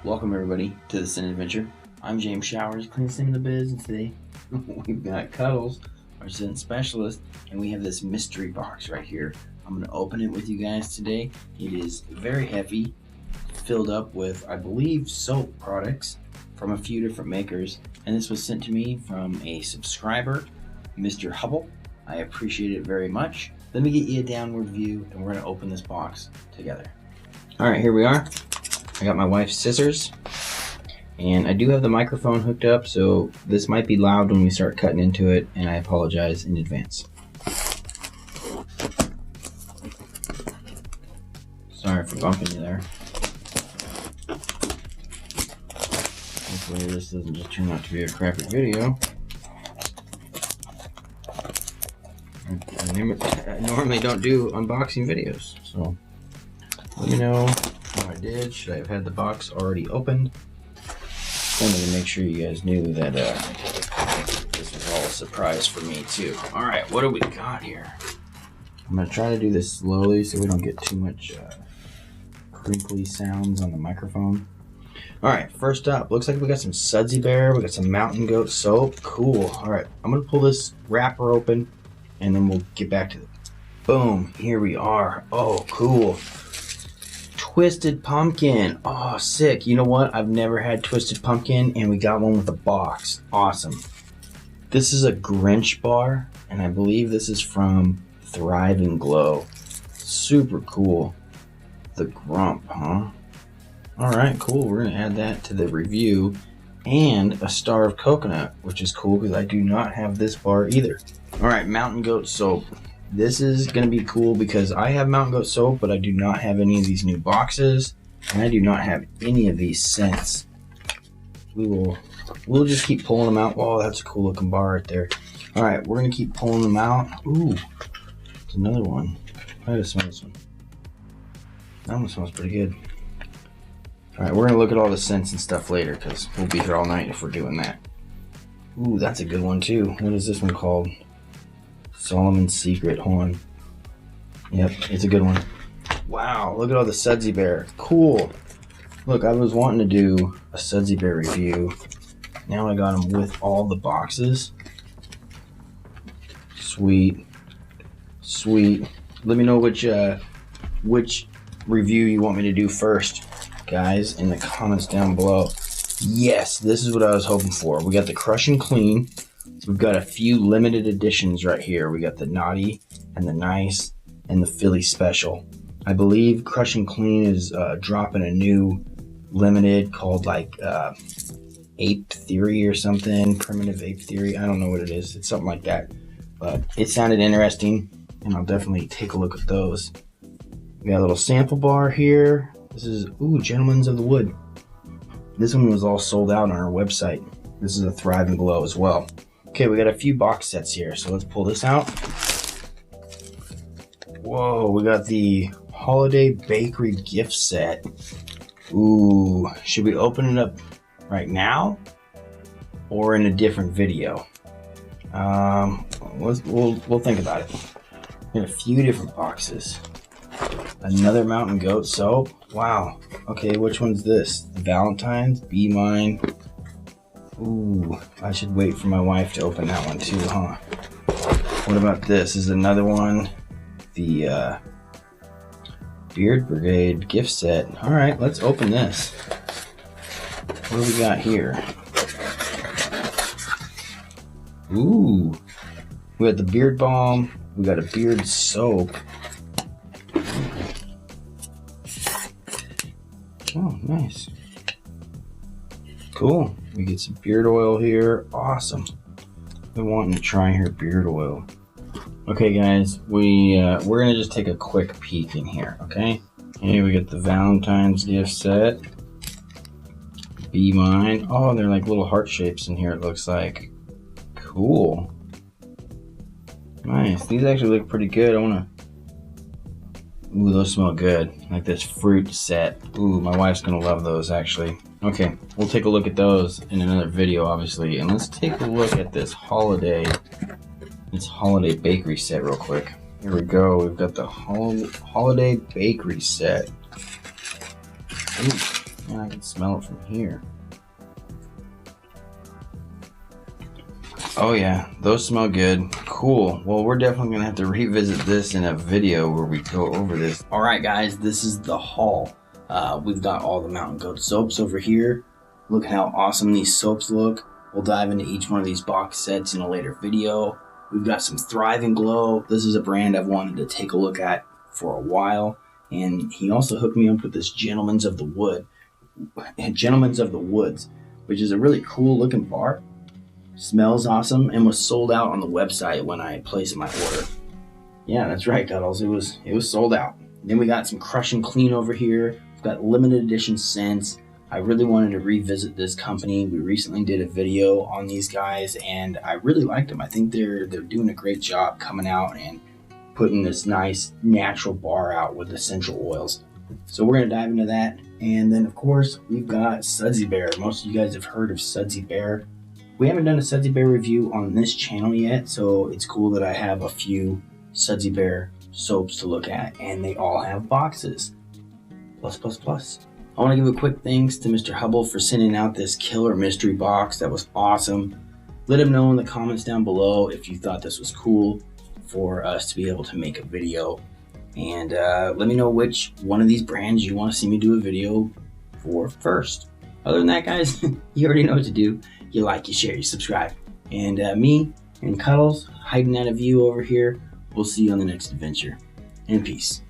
Welcome everybody to the Sin Adventure. I'm James Showers, cleanest name in the biz, and today we've got Cuddles, our Sin specialist, and we have this mystery box right here. I'm going to open it with you guys today. It is very heavy, filled up with, I believe, soap products from a few different makers, and this was sent to me from a subscriber, Mr. Hubble. I appreciate it very much. Let me get you a downward view, and we're going to open this box together. Alright, here we are. I got my wife's scissors, and I do have the microphone hooked up, so this might be loud when we start cutting into it, and I apologize in advance. Sorry for bumping you there. Hopefully this doesn't just turn out to be a crappy video. I normally don't do unboxing videos, so let me know how I did. Should I have had the box already opened? Wanted to make sure you guys knew that this was all a surprise for me too. Alright, what do we got here? I'm going to try to do this slowly so we don't get too much crinkly sounds on the microphone. Alright, first up, looks like we got some Sudsy Bear, we got some Mountain Goat soap. Cool. Alright, I'm going to pull this wrapper open and then we'll get back to it. Boom, here we are. Oh, cool. Twisted Pumpkin. Oh, sick. You know what? I've never had Twisted Pumpkin, and we got one with a box. Awesome. This is a Grinch bar, and I believe this is from Thrive and Glow. Super cool. The Grump, huh? Alright, cool. We're going to add that to the review. And a Star of Coconut, which is cool because I do not have this bar either. Alright, Mountain Goat soap. This is going to be cool because I have Mountain Goat soap, but I do not have any of these new boxes, and I do not have any of these scents. We'll just keep pulling them out. Oh, that's a cool looking bar right there. All right, we're going to keep pulling them out. Ooh, it's another one. I gotta smell this one. That one smells pretty good. All right, we're going to look at all the scents and stuff later because we'll be here all night if we're doing that. Ooh, that's a good one too. What is this one called? Solomon's Secret. Hold on. Yep, it's a good one. Wow, look at all the Sudsy Bear. Cool. Look, I was wanting to do a Sudsy Bear review. Now I got them with all the boxes. Sweet. Sweet. Let me know which review you want me to do first, guys, in the comments down below. Yes, this is what I was hoping for. We got the Crush and Clean. So we've got a few limited editions right here. We got the Naughty and the Nice and the Philly Special. I believe Crush and Clean is dropping a new limited called like Ape Theory or something. Primitive Ape Theory. I don't know what it is. It's something like that. But it sounded interesting, and I'll definitely take a look at those. We got a little sample bar here. This is, ooh, Gentlemen's of the Wood. This one was all sold out on our website. This is a Thrive and Glow as well. Okay, we got a few box sets here, so let's pull this out. Whoa, we got the Holiday Bakery gift set. Ooh, should we open it up right now or in a different video? We'll think about it. We got a few different boxes. Another Mountain Goat soap. Wow. Okay, which one's this? The Valentine's? Be Mine. Ooh, I should wait for my wife to open that one too, huh? What about this? This is another one. The Beard Brigade gift set. Alright, let's open this. What do we got here? Ooh. We got the Beard Balm. We got a Beard Soap. Oh, nice. Cool. We get some beard oil here. Awesome. Been wanting to try her beard oil. Okay, guys, we're gonna just take a quick peek in here. Okay. Here we get the Valentine's gift set. Be Mine. Oh, they're like little heart shapes in here. It looks like. Cool. Nice. These actually look pretty good. I wanna. Ooh, those smell good. Like this fruit set. Ooh, my wife's gonna love those actually. Okay, we'll take a look at those in another video, obviously. And let's take a look at this holiday bakery set real quick. Here we go. We've got the holiday bakery set. Ooh, And I can smell it from here. Oh yeah, those smell good. Cool. Well, we're definitely gonna have to revisit this in a video where we go over this. All right, guys, this is the haul. We've got all the Mountain Goat soaps over here. Look how awesome these soaps look. We'll dive into each one of these box sets in a later video. We've got some Thrive and Glow. This is a brand I've wanted to take a look at for a while. And he also hooked me up with this Gentleman's of the Woods, which is a really cool looking bar. Smells awesome and was sold out on the website when I placed my order. Yeah, that's right, Cuddles. It was sold out. Then we got some Crush and Clean over here. We've got limited edition scents. I really wanted to revisit this company. We recently did a video on these guys and I really liked them. I think they're doing a great job coming out and putting this nice natural bar out with essential oils. So we're gonna dive into that. And then of course, we've got Sudsy Bear. Most of you guys have heard of Sudsy Bear. We haven't done a Sudsy Bear review on this channel yet, so it's cool that I have a few Sudsy Bear soaps to look at, and they all have boxes. Plus, plus, plus. I want to give a quick thanks to Mr. Hubble for sending out this killer mystery box. That was awesome. Let him know in the comments down below if you thought this was cool for us to be able to make a video. And let me know which one of these brands you want to see me do a video for first. Other than that, guys, you already know what to do. You like, you share, you subscribe. And me and Cuddles hiding out of view over here. We'll see you on the next adventure. And peace.